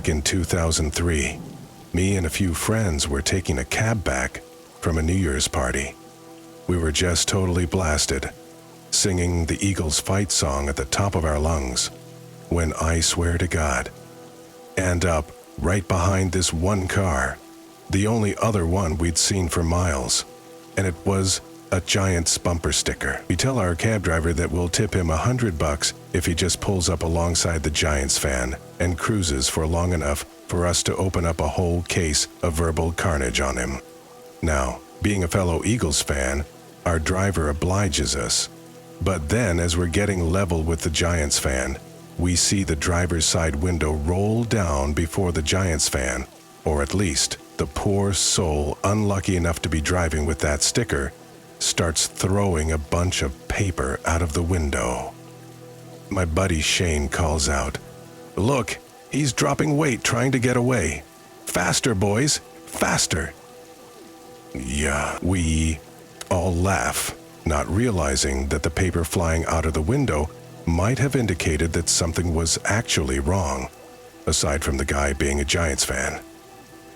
Back in 2003, me and a few friends were taking a cab back from a New Year's party. We were just totally blasted, singing the Eagles' fight song at the top of our lungs, when I swear to God, and up right behind this one car, the only other one we'd seen for miles, and it was a Giants bumper sticker. We tell our cab driver that we'll tip him $100 if he just pulls up alongside the Giants fan and cruises for long enough for us to open up a whole case of verbal carnage on him. Now, being a fellow Eagles fan, our driver obliges us. But then, as we're getting level with the Giants fan, we see the driver's side window roll down before the Giants fan, or at least the poor soul unlucky enough to be driving with that sticker starts throwing a bunch of paper out of the window. My buddy Shane calls out, "Look, he's dropping weight trying to get away. Faster, boys, faster." Yeah, we all laugh, not realizing that the paper flying out of the window might have indicated that something was actually wrong, aside from the guy being a Giants fan.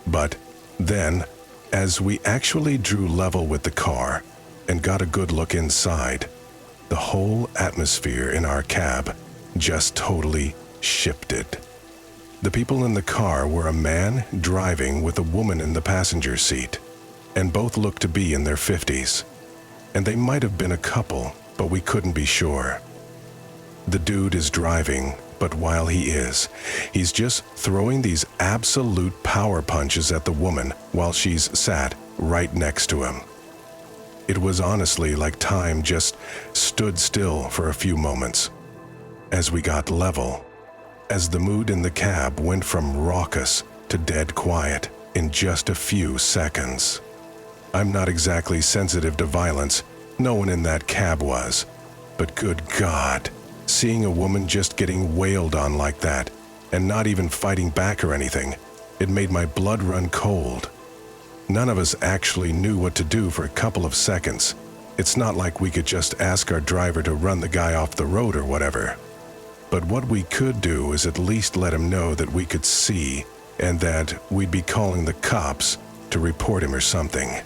But then, as we actually drew level with the car and got a good look inside, the whole atmosphere in our cab just totally shifted. The people in the car were a man driving with a woman in the passenger seat, and both looked to be in their 50s. And they might have been a couple, but we couldn't be sure. The dude is driving, but while he is, he's just throwing these absolute power punches at the woman while she's sat right next to him. It was honestly like time just stood still for a few moments. As we got level, as the mood in the cab went from raucous to dead quiet in just a few seconds. I'm not exactly sensitive to violence, no one in that cab was, but good God, seeing a woman just getting wailed on like that and not even fighting back or anything, it made my blood run cold. None of us actually knew what to do for a couple of seconds. It's not like we could just ask our driver to run the guy off the road or whatever. But what we could do is at least let him know that we could see and that we'd be calling the cops to report him or something.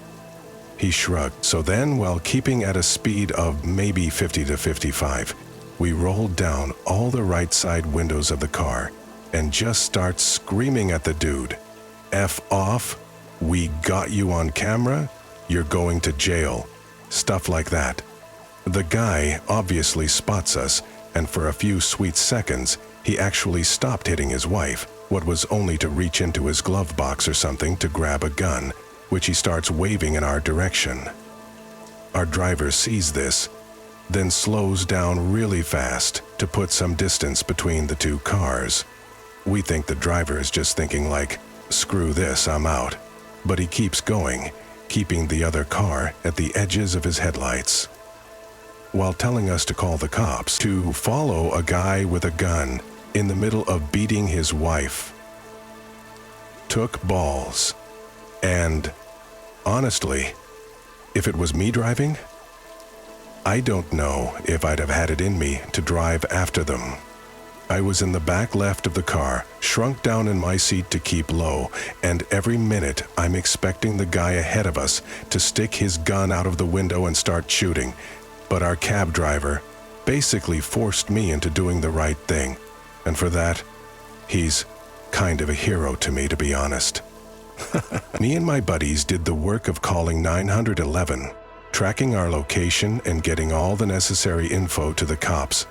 He shrugged. So then, while keeping at a speed of maybe 50 to 55, we rolled down all the right side windows of the car and just start screaming at the dude, "F off, we got you on camera, you're going to jail," stuff like that. The guy obviously spots us, and for a few sweet seconds, he actually stopped hitting his wife, what was only to reach into his glove box or something to grab a gun, which he starts waving in our direction. Our driver sees this, then slows down really fast to put some distance between the two cars. We think the driver is just thinking like, "Screw this, I'm out." But he keeps going, keeping the other car at the edges of his headlights, while telling us to call the cops, to follow a guy with a gun in the middle of beating his wife. Took balls. And honestly, if it was me driving, I don't know if I'd have had it in me to drive after them. I was in the back left of the car, shrunk down in my seat to keep low, and every minute I'm expecting the guy ahead of us to stick his gun out of the window and start shooting. But our cab driver basically forced me into doing the right thing, and for that, he's kind of a hero to me, to be honest. Me and my buddies did the work of calling 911, tracking our location and getting all the necessary info to the cops.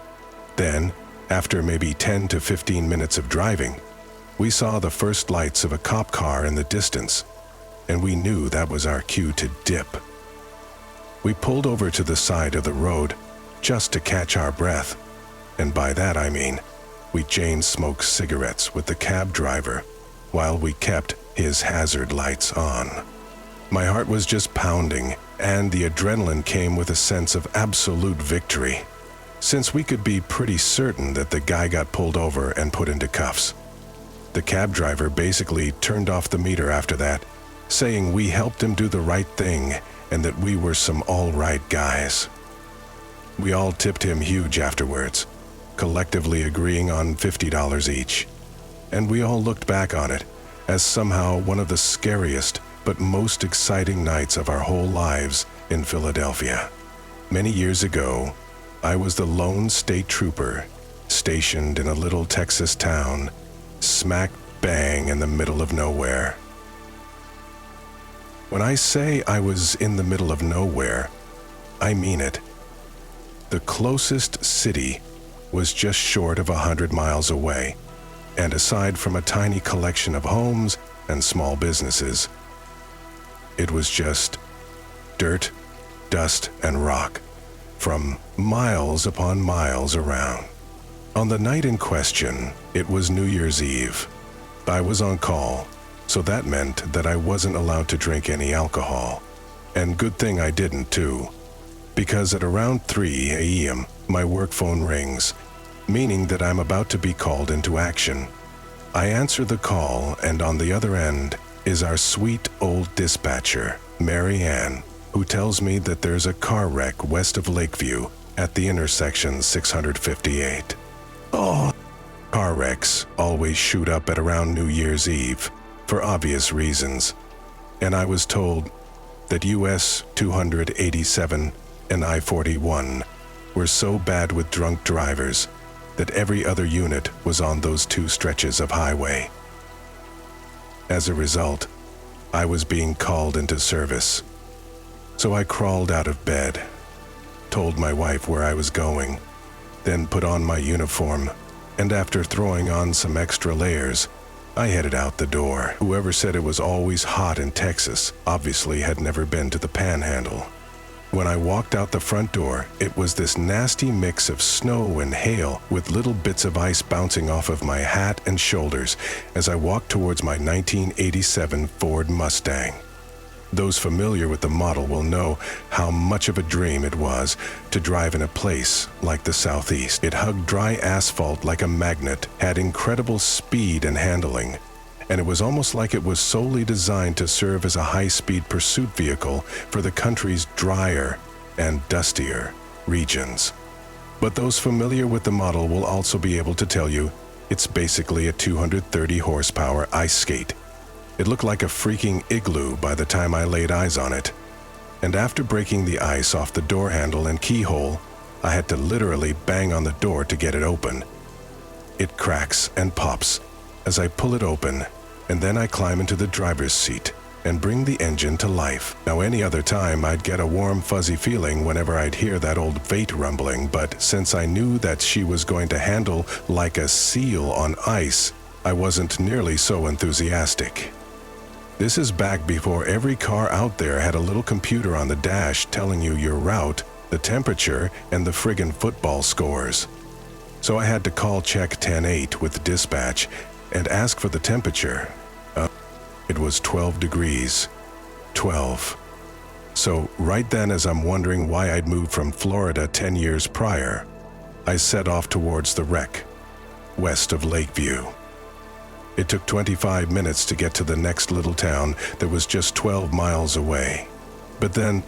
Then, after maybe 10 to 15 minutes of driving, we saw the first lights of a cop car in the distance, and we knew that was our cue to dip. We pulled over to the side of the road just to catch our breath, and by that I mean we chain-smoked cigarettes with the cab driver while we kept his hazard lights on. My heart was just pounding, and the adrenaline came with a sense of absolute victory, since we could be pretty certain that the guy got pulled over and put into cuffs. The cab driver basically turned off the meter after that, saying we helped him do the right thing and that we were some all-right guys. We all tipped him huge afterwards, collectively agreeing on $50 each. and we all looked back on it as somehow one of the scariest but most exciting nights of our whole lives in Philadelphia. Many years ago, I was the lone state trooper stationed in a little Texas town, smack bang in the middle of nowhere. When I say I was in the middle of nowhere, I mean it. The closest city was just short of 100 miles away, and aside from a tiny collection of homes and small businesses, it was just dirt, dust, and rock from miles upon miles around. On the night in question, it was New Year's Eve. I was on call, so that meant that I wasn't allowed to drink any alcohol. And good thing I didn't too, because at around 3 a.m. my work phone rings, meaning that I'm about to be called into action. I answer the call, and on the other end is our sweet old dispatcher, Mary Ann, who tells me that there's a car wreck west of Lakeview at the intersection 658. Oh, car wrecks always shoot up at around New Year's Eve, for obvious reasons, and I was told that US 287 and I-41 were so bad with drunk drivers that every other unit was on those two stretches of highway. As a result, I was being called into service. So I crawled out of bed, told my wife where I was going, then put on my uniform, and after throwing on some extra layers, I headed out the door. Whoever said it was always hot in Texas obviously had never been to the Panhandle. When I walked out the front door, it was this nasty mix of snow and hail with little bits of ice bouncing off of my hat and shoulders as I walked towards my 1987 Ford Mustang. Those familiar with the model will know how much of a dream it was to drive in a place like the Southeast. It hugged dry asphalt like a magnet, had incredible speed and handling, and it was almost like it was solely designed to serve as a high-speed pursuit vehicle for the country's drier and dustier regions. But those familiar with the model will also be able to tell you it's basically a 230 horsepower ice skate. It looked like a freaking igloo by the time I laid eyes on it. And after breaking the ice off the door handle and keyhole, I had to literally bang on the door to get it open. It cracks and pops as I pull it open, and then I climb into the driver's seat and bring the engine to life. Now, any other time I'd get a warm, fuzzy feeling whenever I'd hear that old Vate rumbling, but since I knew that she was going to handle like a seal on ice, I wasn't nearly so enthusiastic. This is back before every car out there had a little computer on the dash telling you your route, the temperature, and the friggin' football scores. So I had to call check 10-8 with dispatch and ask for the temperature. It was 12 degrees. 12. So right then, as I'm wondering why I'd moved from Florida 10 years prior, I set off towards the wreck, west of Lakeview. It took 25 minutes to get to the next little town that was just 12 miles away. But then,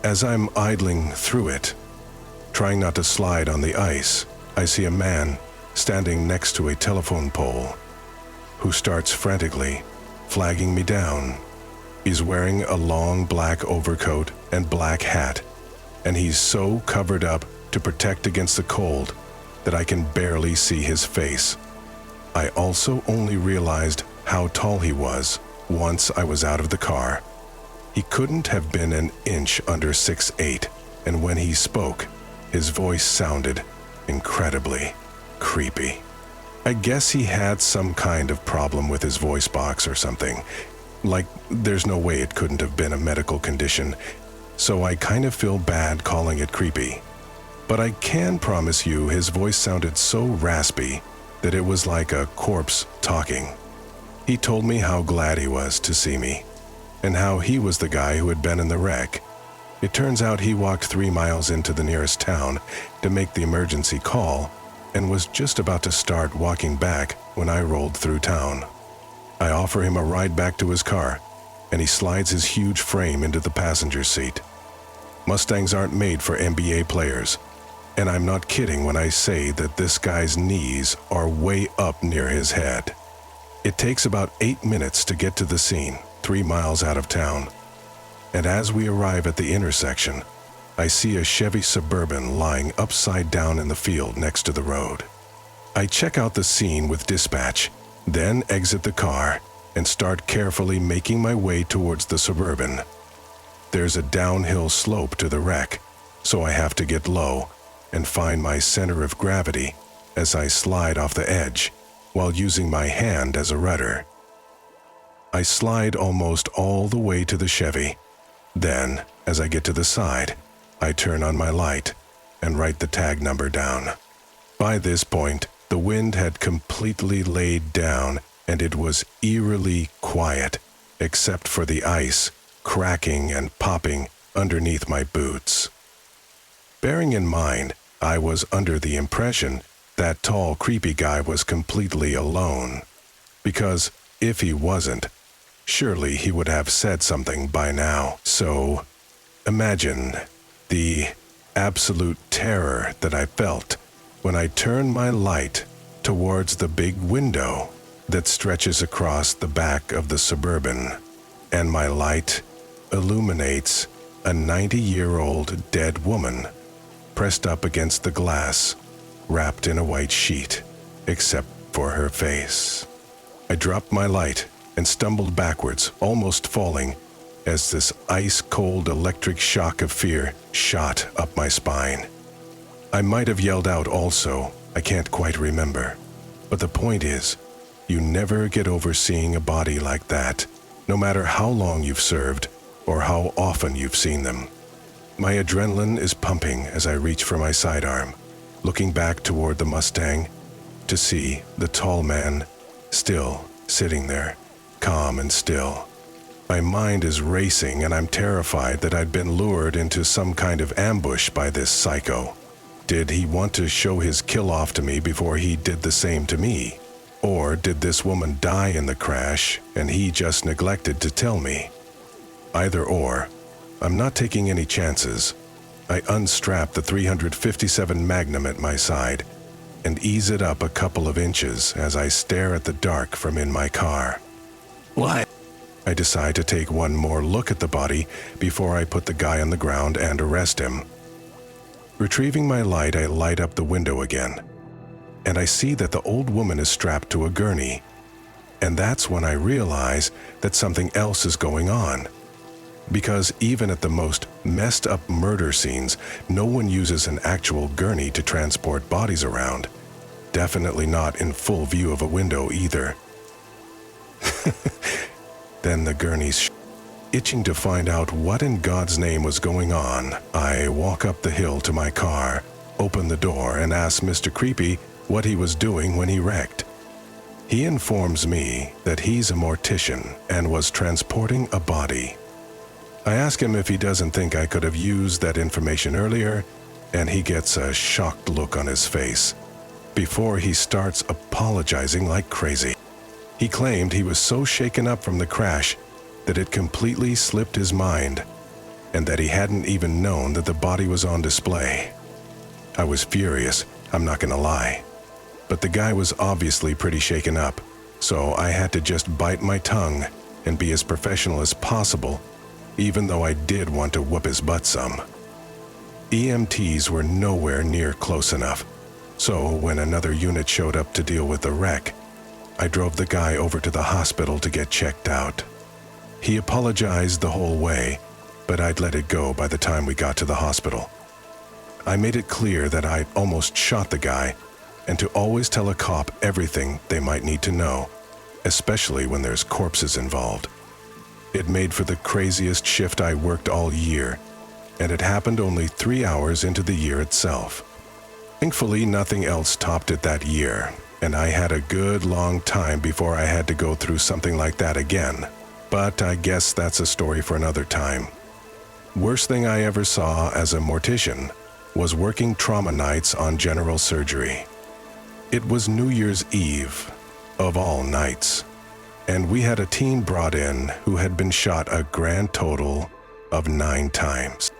as I'm idling through it, trying not to slide on the ice, I see a man standing next to a telephone pole who starts frantically flagging me down. He's wearing a long black overcoat and black hat, and he's so covered up to protect against the cold that I can barely see his face. I also only realized how tall he was once I was out of the car. He couldn't have been an inch under 6'8", and when he spoke, his voice sounded incredibly creepy. I guess he had some kind of problem with his voice box or something. Like, there's no way it couldn't have been a medical condition, so I kind of feel bad calling it creepy. But I can promise you his voice sounded so raspy that it was like a corpse talking. He told me how glad he was to see me, and how he was the guy who had been in the wreck. It turns out he walked 3 miles into the nearest town to make the emergency call, and was just about to start walking back when I rolled through town. I offer him a ride back to his car, and he slides his huge frame into the passenger seat. Mustangs aren't made for NBA players, and I'm not kidding when I say that this guy's knees are way up near his head. It takes about 8 minutes to get to the scene, 3 miles out of town. And as we arrive at the intersection, I see a Chevy Suburban lying upside down in the field next to the road. I check out the scene with dispatch, then exit the car and start carefully making my way towards the Suburban. There's a downhill slope to the wreck, so I have to get low and find my center of gravity as I slide off the edge while using my hand as a rudder. I slide almost all the way to the Chevy. Then, as I get to the side, I turn on my light and write the tag number down. By this point, the wind had completely laid down and it was eerily quiet, except for the ice cracking and popping underneath my boots. Bearing in mind, I was under the impression that tall, creepy guy was completely alone. Because if he wasn't, surely he would have said something by now. So, imagine the absolute terror that I felt when I turned my light towards the big window that stretches across the back of the Suburban, and my light illuminates a 90-year-old dead woman pressed up against the glass, wrapped in a white sheet, except for her face. I dropped my light and stumbled backwards, almost falling, as this ice-cold electric shock of fear shot up my spine. I might have yelled out also, I can't quite remember. But the point is, you never get over seeing a body like that, no matter how long you've served or how often you've seen them. My adrenaline is pumping as I reach for my sidearm, looking back toward the Mustang to see the tall man still sitting there, calm and still. My mind is racing and I'm terrified that I'd been lured into some kind of ambush by this psycho. Did he want to show his kill-off to me before he did the same to me? Or did this woman die in the crash and he just neglected to tell me? Either or, I'm not taking any chances. I unstrap the .357 Magnum at my side and ease it up a couple of inches as I stare at the dark from in my car. What? I decide to take one more look at the body before I put the guy on the ground and arrest him. Retrieving my light, I light up the window again, and I see that the old woman is strapped to a gurney. And that's when I realize that something else is going on. Because even at the most messed up murder scenes, no one uses an actual gurney to transport bodies around. Definitely not in full view of a window either. Then the gurney's itching to find out what in God's name was going on. I walk up the hill to my car, open the door, and ask Mr. Creepy what he was doing when he wrecked. He informs me that he's a mortician and was transporting a body. I ask him if he doesn't think I could have used that information earlier, and he gets a shocked look on his face before he starts apologizing like crazy. He claimed he was so shaken up from the crash that it completely slipped his mind, and that he hadn't even known that the body was on display. I was furious, I'm not gonna lie. But the guy was obviously pretty shaken up, so I had to just bite my tongue and be as professional as possible, even though I did want to whoop his butt some. EMTs were nowhere near close enough, so when another unit showed up to deal with the wreck, I drove the guy over to the hospital to get checked out. He apologized the whole way, but I'd let it go by the time we got to the hospital. I made it clear that I'd almost shot the guy, and to always tell a cop everything they might need to know, especially when there's corpses involved. It made for the craziest shift I worked all year, and it happened only 3 hours into the year itself. Thankfully, nothing else topped it that year, and I had a good long time before I had to go through something like that again. But I guess that's a story for another time. Worst thing I ever saw as a mortician was working trauma nights on general surgery. It was New Year's Eve, of all nights, and we had a team brought in who had been shot a grand total of 9 times.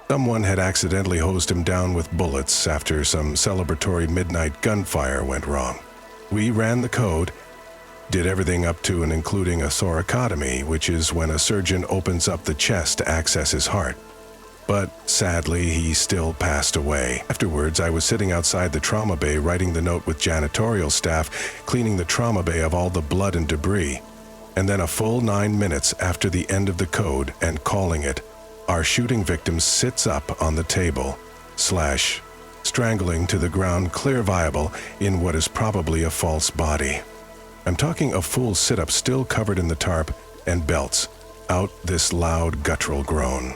Someone had accidentally hosed him down with bullets after some celebratory midnight gunfire went wrong. We ran the code, Did everything up to and including a thoracotomy, which is when a surgeon opens up the chest to access his heart. But sadly, he still passed away. Afterwards, I was sitting outside the trauma bay writing the note with janitorial staff, cleaning the trauma bay of all the blood and debris. And then a full 9 minutes after the end of the code and calling it, our shooting victim sits up on the table, strangling to the ground, clear viable in what is probably a false body. I'm talking a full sit-up still covered in the tarp and belts, out this loud guttural groan.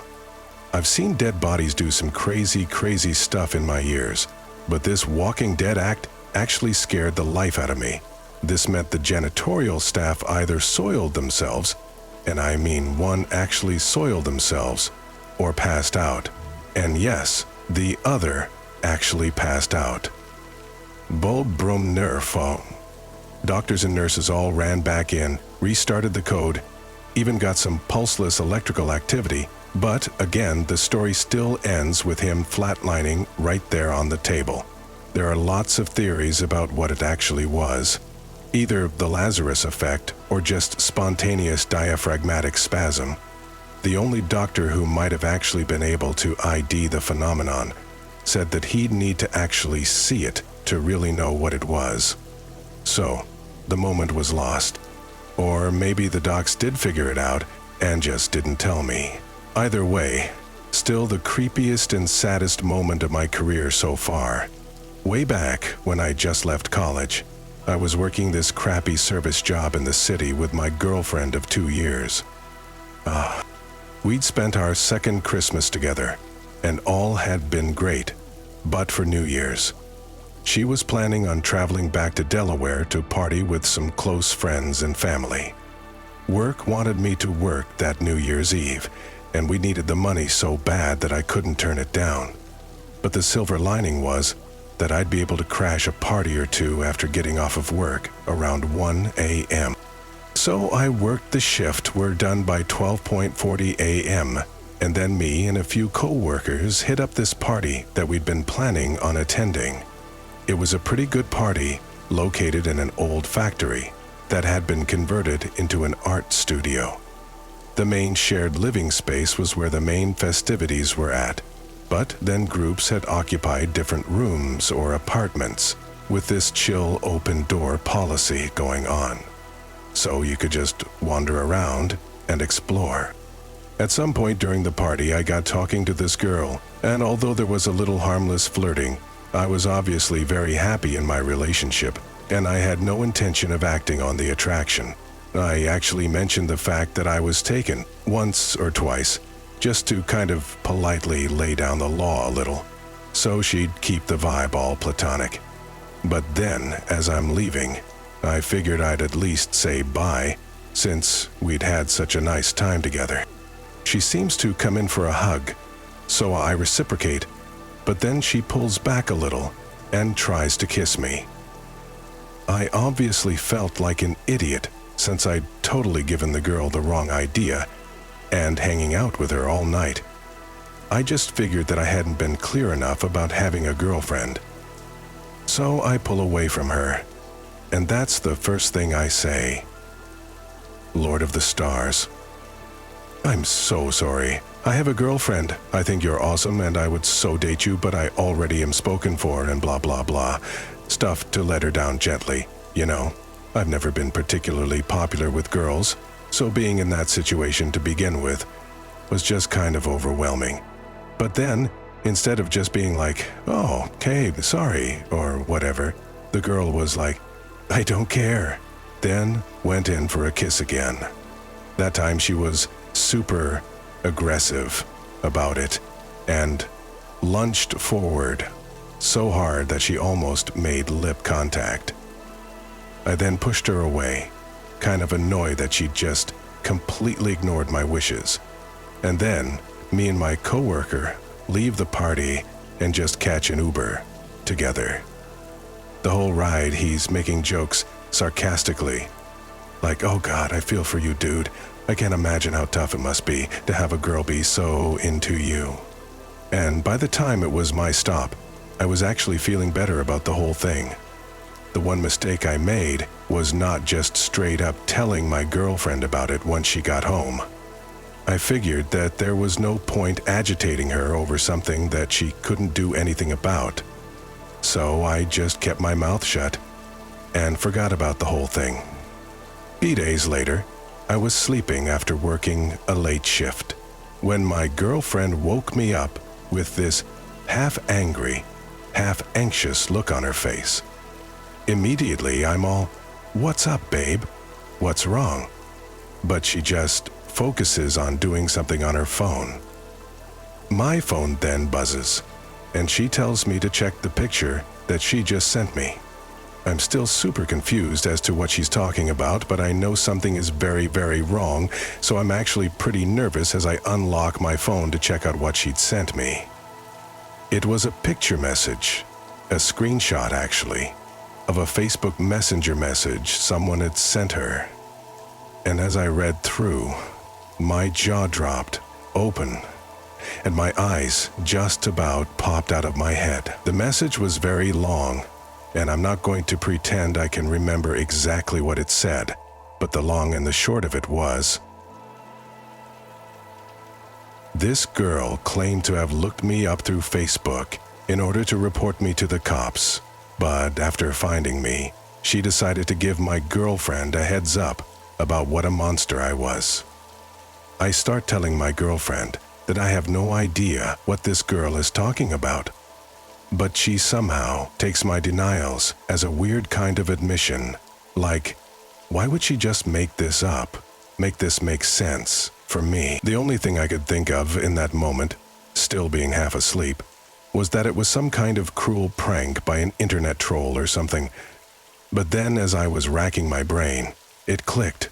I've seen dead bodies do some crazy stuff in my years, but this Walking Dead act actually scared the life out of me. This meant the janitorial staff either soiled themselves, and I mean one actually soiled themselves, or passed out. And yes, the other actually passed out. Bulb brum nerfo. Doctors and nurses all ran back in, restarted the code, even got some pulseless electrical activity, but again, the story still ends with him flatlining right there on the table. There are lots of theories about what it actually was. Either the Lazarus effect or just spontaneous diaphragmatic spasm. The only doctor who might have actually been able to ID the phenomenon said that he'd need to actually see it to really know what it was. So, the moment was lost. Or maybe the docs did figure it out and just didn't tell me. Either way, still the creepiest and saddest moment of my career so far. Way back when I just left college, I was working this crappy service job in the city with my girlfriend of 2 years. We'd spent our second Christmas together, and all had been great, but for New Year's. She was planning on traveling back to Delaware to party with some close friends and family. Work wanted me to work that New Year's Eve, and we needed the money so bad that I couldn't turn it down. But the silver lining was that I'd be able to crash a party or two after getting off of work around 1 a.m. So I worked the shift. We're done by 12:40 a.m., and then me and a few co-workers hit up this party that we'd been planning on attending. It was a pretty good party located in an old factory that had been converted into an art studio. The main shared living space was where the main festivities were at, but then groups had occupied different rooms or apartments with this chill open door policy going on. So you could just wander around and explore. At some point during the party, I got talking to this girl, and although there was a little harmless flirting, I was obviously very happy in my relationship, and I had no intention of acting on the attraction. I actually mentioned the fact that I was taken once or twice, just to kind of politely lay down the law a little, so she'd keep the vibe all platonic. But then, as I'm leaving, I figured I'd at least say bye, since we'd had such a nice time together. She seems to come in for a hug, so I reciprocate, but then she pulls back a little and tries to kiss me. I obviously felt like an idiot since I'd totally given the girl the wrong idea and hanging out with her all night. I just figured that I hadn't been clear enough about having a girlfriend. So I pull away from her, and that's the first thing I say. Lord of the Stars. I'm so sorry. I have a girlfriend. I think you're awesome and I would so date you, but I already am spoken for and blah blah blah. Stuff to let her down gently, you know. I've never been particularly popular with girls, so being in that situation to begin with was just kind of overwhelming. But then, instead of just being like, oh, okay, sorry, or whatever, the girl was like, I don't care. Then went in for a kiss again. That time she was super aggressive about it and lunged forward so hard that she almost made lip contact. I then pushed her away, kind of annoyed that she just completely ignored my wishes. And then, me and my coworker leave the party and just catch an Uber together. The whole ride, he's making jokes sarcastically, like, oh God, I feel for you, dude. I can't imagine how tough it must be to have a girl be so into you. And by the time it was my stop, I was actually feeling better about the whole thing. The one mistake I made was not just straight up telling my girlfriend about it once she got home. I figured that there was no point agitating her over something that she couldn't do anything about. So I just kept my mouth shut and forgot about the whole thing. 3 days later, I was sleeping after working a late shift when my girlfriend woke me up with this half-angry, half-anxious look on her face. Immediately, I'm all, "What's up, babe? What's wrong?" But she just focuses on doing something on her phone. My phone then buzzes, and she tells me to check the picture that she just sent me. I'm still super confused as to what she's talking about, but I know something is very, very wrong, so I'm actually pretty nervous as I unlock my phone to check out what she'd sent me. It was a picture message, a screenshot actually, of a Facebook Messenger message someone had sent her. And as I read through, my jaw dropped open, and my eyes just about popped out of my head. The message was very long, and I'm not going to pretend I can remember exactly what it said, but the long and the short of it was, this girl claimed to have looked me up through Facebook in order to report me to the cops, but after finding me, she decided to give my girlfriend a heads up about what a monster I was. I start telling my girlfriend that I have no idea what this girl is talking about, but she somehow takes my denials as a weird kind of admission, like, why would she just make this up, make this make sense for me? The only thing I could think of in that moment, still being half asleep, was that it was some kind of cruel prank by an internet troll or something. But then as I was racking my brain, it clicked.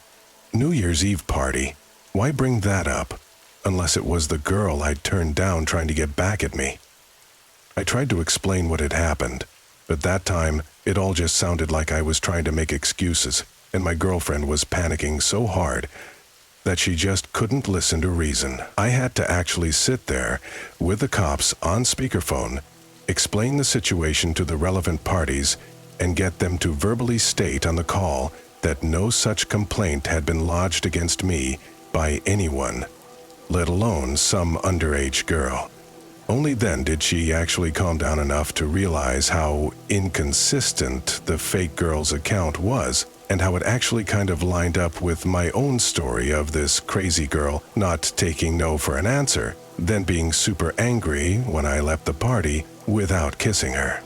New Year's Eve party. Why bring that up? Unless it was the girl I'd turned down trying to get back at me. I tried to explain what had happened, but that time it all just sounded like I was trying to make excuses, and my girlfriend was panicking so hard that she just couldn't listen to reason. I had to actually sit there with the cops on speakerphone, explain the situation to the relevant parties, and get them to verbally state on the call that no such complaint had been lodged against me by anyone, let alone some underage girl. Only then did she actually calm down enough to realize how inconsistent the fake girl's account was, and how it actually kind of lined up with my own story of this crazy girl not taking no for an answer, then being super angry when I left the party without kissing her.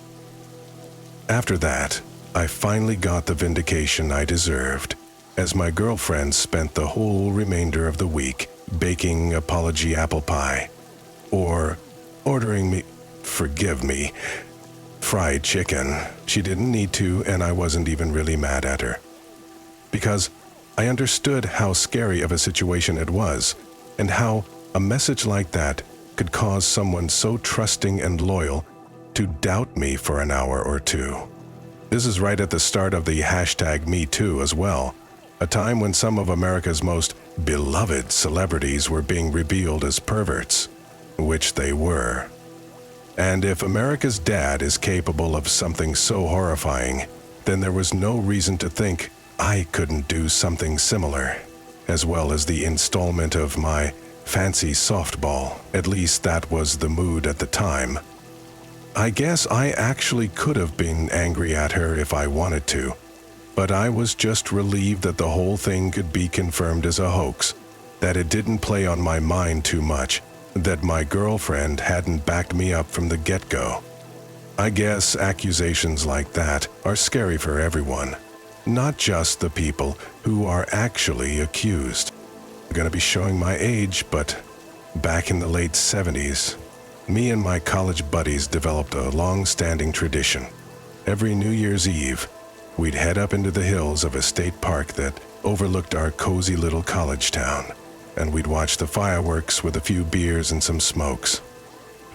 After that, I finally got the vindication I deserved, as my girlfriend spent the whole remainder of the week baking apology apple pie, or ordering me, forgive me, fried chicken. She didn't need to, and I wasn't even really mad at her. Because I understood how scary of a situation it was, and how a message like that could cause someone so trusting and loyal to doubt me for an hour or two. This is right at the start of the hashtag #MeToo as well, a time when some of America's most beloved celebrities were being revealed as perverts, which they were. And if America's dad is capable of something so horrifying, then there was no reason to think I couldn't do something similar, as well as the installment of my fancy softball. At least that was the mood at the time. I guess I actually could have been angry at her if I wanted to, but I was just relieved that the whole thing could be confirmed as a hoax, that it didn't play on my mind too much, that my girlfriend hadn't backed me up from the get-go. I guess accusations like that are scary for everyone, not just the people who are actually accused. I'm gonna be showing my age, but back in the late 70s, me and my college buddies developed a long-standing tradition. Every New Year's Eve, we'd head up into the hills of a state park that overlooked our cozy little college town, and we'd watch the fireworks with a few beers and some smokes.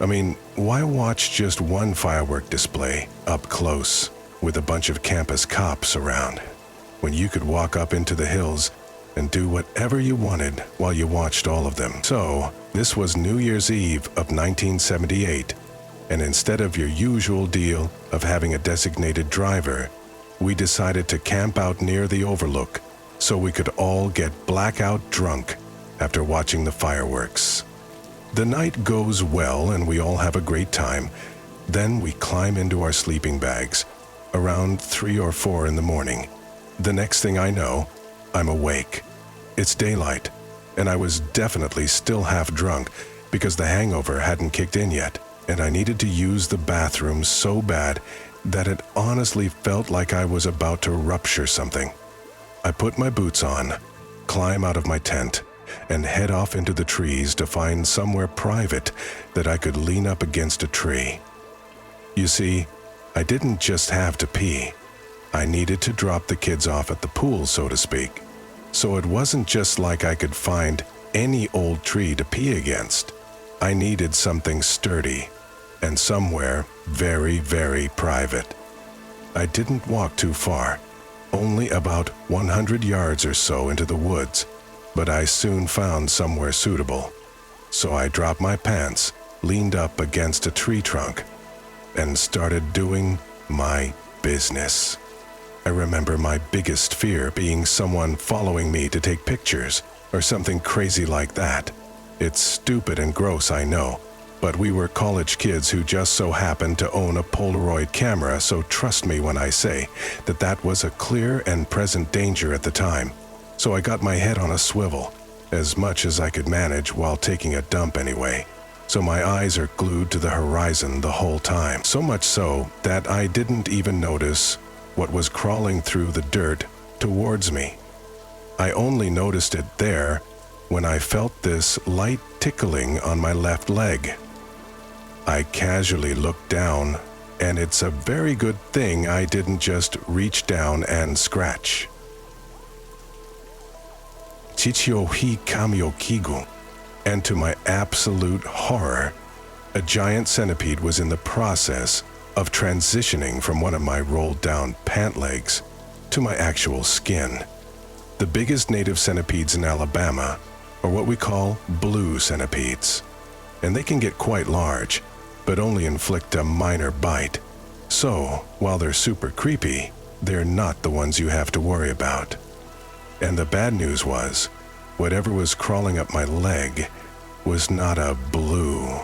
I mean, why watch just one firework display up close with a bunch of campus cops around, when you could walk up into the hills and do whatever you wanted while you watched all of them? So, this was New Year's Eve of 1978, and instead of your usual deal of having a designated driver, we decided to camp out near the overlook so we could all get blackout drunk after watching the fireworks. The night goes well and we all have a great time. Then we climb into our sleeping bags around 3 or 4 in the morning. The next thing I know, I'm awake. It's daylight, and I was definitely still half drunk because the hangover hadn't kicked in yet, and I needed to use the bathroom so bad that it honestly felt like I was about to rupture something. I put my boots on, climb out of my tent, and head off into the trees to find somewhere private that I could lean up against a tree. You see, I didn't just have to pee. I needed to drop the kids off at the pool, so to speak. So it wasn't just like I could find any old tree to pee against. I needed something sturdy and somewhere very, very private. I didn't walk too far, only about 100 yards or so into the woods, but I soon found somewhere suitable. So I dropped my pants, leaned up against a tree trunk, and started doing my business. I remember my biggest fear being someone following me to take pictures or something crazy like that. It's stupid and gross, I know, but we were college kids who just so happened to own a Polaroid camera, so trust me when I say that that was a clear and present danger at the time. So I got my head on a swivel, as much as I could manage while taking a dump anyway. So my eyes are glued to the horizon the whole time, so much so that I didn't even notice what was crawling through the dirt towards me. I only noticed it there when I felt this light tickling on my left leg. I casually looked down, and it's a very good thing I didn't just reach down and scratch. Chichio hi kamio kigu. And to my absolute horror, a giant centipede was in the process of transitioning from one of my rolled down pant legs to my actual skin. The biggest native centipedes in Alabama are what we call blue centipedes, and they can get quite large, but only inflict a minor bite. So, while they're super creepy, they're not the ones you have to worry about. And the bad news was, whatever was crawling up my leg was not a blue.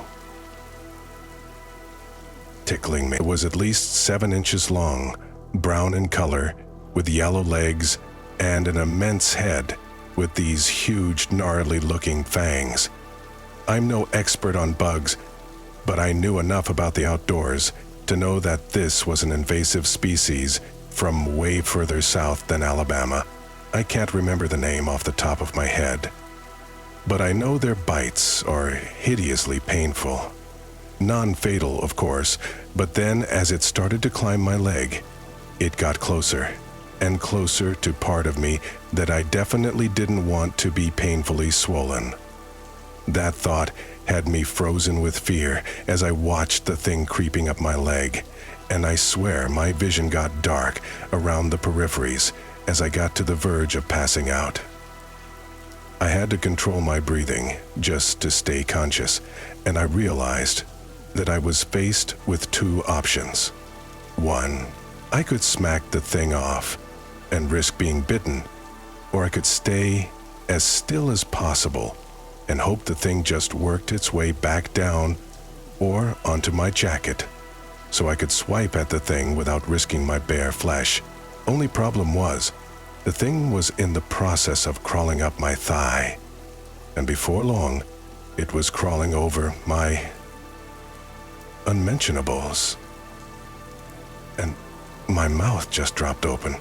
Tickling me. It was at least 7 inches long, brown in color, with yellow legs and an immense head with these huge, gnarly-looking fangs. I'm no expert on bugs, but I knew enough about the outdoors to know that this was an invasive species from way further south than Alabama. I can't remember the name off the top of my head, but I know their bites are hideously painful. Non-fatal, of course, but then as it started to climb my leg, it got closer and closer to part of me that I definitely didn't want to be painfully swollen. That thought had me frozen with fear as I watched the thing creeping up my leg, and I swear my vision got dark around the peripheries as I got to the verge of passing out. I had to control my breathing just to stay conscious, and I realized that I was faced with 2 options. 1, I could smack the thing off and risk being bitten, or I could stay as still as possible and hope the thing just worked its way back down or onto my jacket so I could swipe at the thing without risking my bare flesh. Only problem was, the thing was in the process of crawling up my thigh, and before long, it was crawling over my unmentionables. And my mouth just dropped open,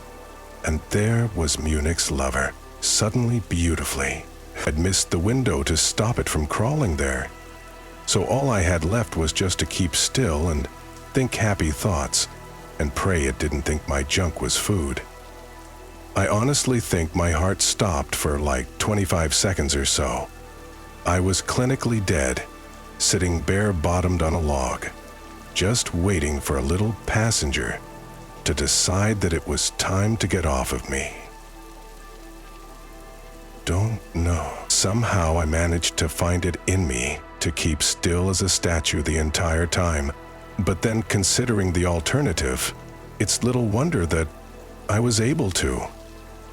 and there was Munich's lover, suddenly beautifully. I'd missed the window to stop it from crawling there, so all I had left was just to keep still and think happy thoughts, and pray it didn't think my junk was food. I honestly think my heart stopped for like 25 seconds or so. I was clinically dead, sitting bare-bottomed on a log, just waiting for a little passenger to decide that it was time to get off of me. Don't know. Somehow I managed to find it in me to keep still as a statue the entire time, but then considering the alternative, it's little wonder that I was able to.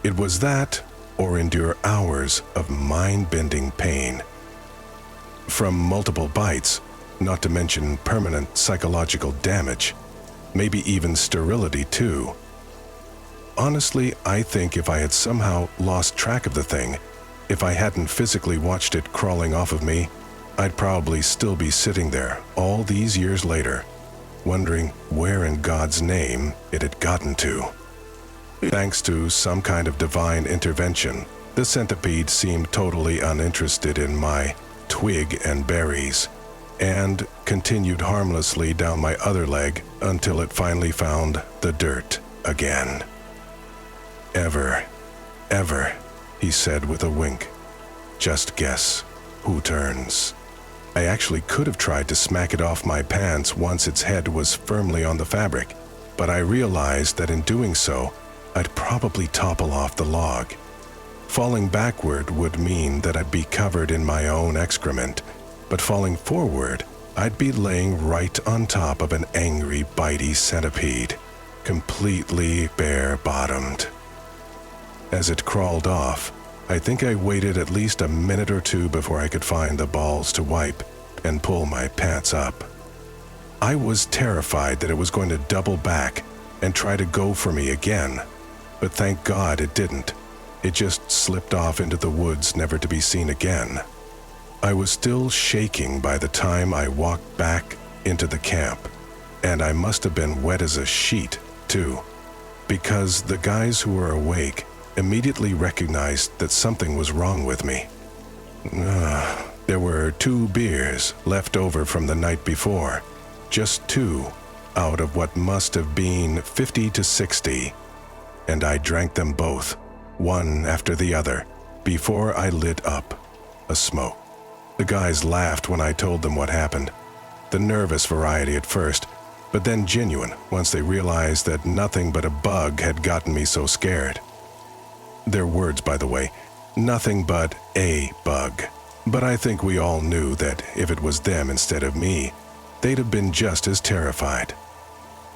It was that, or endure hours of mind-bending pain. From multiple bites, not to mention permanent psychological damage, maybe even sterility too. Honestly, I think if I had somehow lost track of the thing, if I hadn't physically watched it crawling off of me, I'd probably still be sitting there all these years later, wondering where in God's name it had gotten to. Thanks to some kind of divine intervention, the centipede seemed totally uninterested in my twig and berries, and continued harmlessly down my other leg until it finally found the dirt again. Ever, he said with a wink. Just guess who turns. I actually could have tried to smack it off my pants once its head was firmly on the fabric, but I realized that in doing so, I'd probably topple off the log. Falling backward would mean that I'd be covered in my own excrement, but falling forward, I'd be laying right on top of an angry, bitey centipede, completely bare-bottomed. As it crawled off, I think I waited at least a minute or two before I could find the balls to wipe and pull my pants up. I was terrified that it was going to double back and try to go for me again, but thank God it didn't. It just slipped off into the woods, never to be seen again. I was still shaking by the time I walked back into the camp, and I must have been wet as a sheet, too, because the guys who were awake immediately recognized that something was wrong with me. There were 2 beers left over from the night before, just 2 out of what must have been 50 to 60, and I drank them both, one after the other, before I lit up a smoke. The guys laughed when I told them what happened, the nervous variety at first, but then genuine once they realized that nothing but a bug had gotten me so scared. Their words, by the way, nothing but a bug. But I think we all knew that if it was them instead of me, they'd have been just as terrified.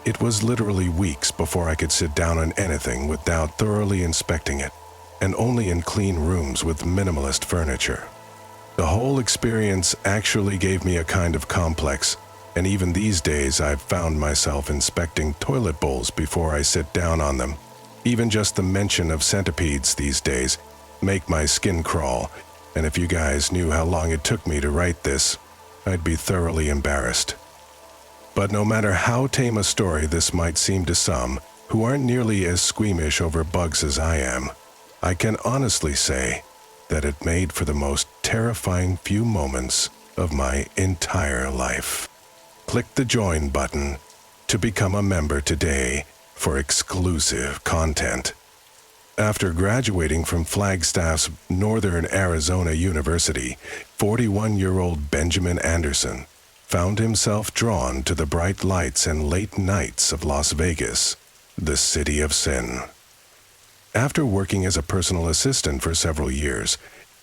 It was literally weeks before I could sit down on anything without thoroughly inspecting it, and only in clean rooms with minimalist furniture. The whole experience actually gave me a kind of complex, and even these days I've found myself inspecting toilet bowls before I sit down on them. Even just the mention of centipedes these days make my skin crawl, and if you guys knew how long it took me to write this, I'd be thoroughly embarrassed. But no matter how tame a story this might seem to some who aren't nearly as squeamish over bugs as I am, I can honestly say that it made for the most terrifying few moments of my entire life. Click the join button to become a member today for exclusive content. After graduating from Flagstaff's Northern Arizona University, 41-year-old Benjamin Anderson found himself drawn to the bright lights and late nights of Las Vegas, the city of sin. After working as a personal assistant for several years,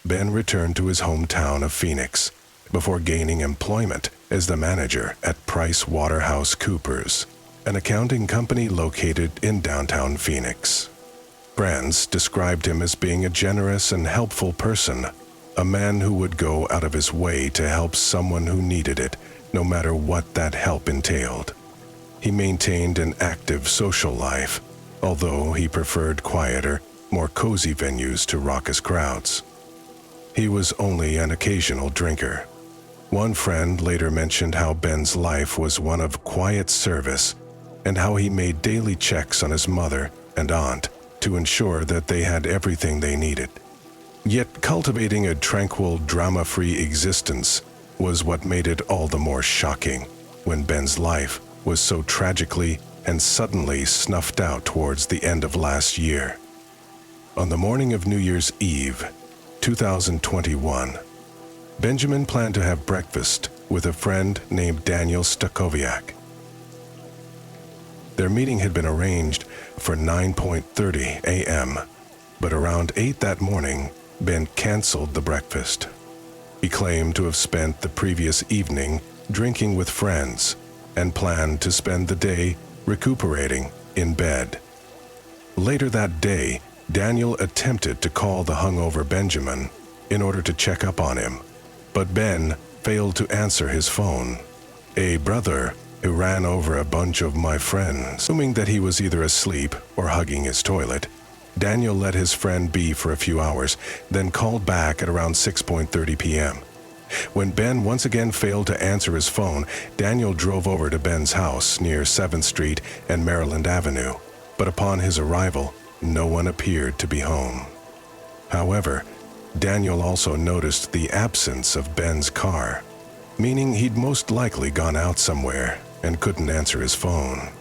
Ben returned to his hometown of Phoenix before gaining employment as the manager at PricewaterhouseCoopers, an accounting company located in downtown Phoenix. Friends described him as being a generous and helpful person, a man who would go out of his way to help someone who needed it, no matter what that help entailed. He maintained an active social life, although he preferred quieter, more cozy venues to raucous crowds. He was only an occasional drinker. One friend later mentioned how Ben's life was one of quiet service, and how he made daily checks on his mother and aunt to ensure that they had everything they needed. Yet cultivating a tranquil, drama-free existence was what made it all the more shocking when Ben's life was so tragically and suddenly snuffed out towards the end of last year. On the morning of New Year's Eve, 2021, Benjamin planned to have breakfast with a friend named Daniel Stakoviak. Their meeting had been arranged for 9:30 a.m., but around 8 that morning, Ben canceled the breakfast. He claimed to have spent the previous evening drinking with friends and planned to spend the day recuperating in bed. Later that day, Daniel attempted to call the hungover Benjamin in order to check up on him, but Ben failed to answer his phone. A brother who ran over a bunch of my friends, assuming that he was either asleep or hugging his toilet. Daniel let his friend be for a few hours, then called back at around 6:30 p.m. When Ben once again failed to answer his phone, Daniel drove over to Ben's house near 7th Street and Maryland Avenue, but upon his arrival, no one appeared to be home. However, Daniel also noticed the absence of Ben's car, meaning he'd most likely gone out somewhere and couldn't answer his phone.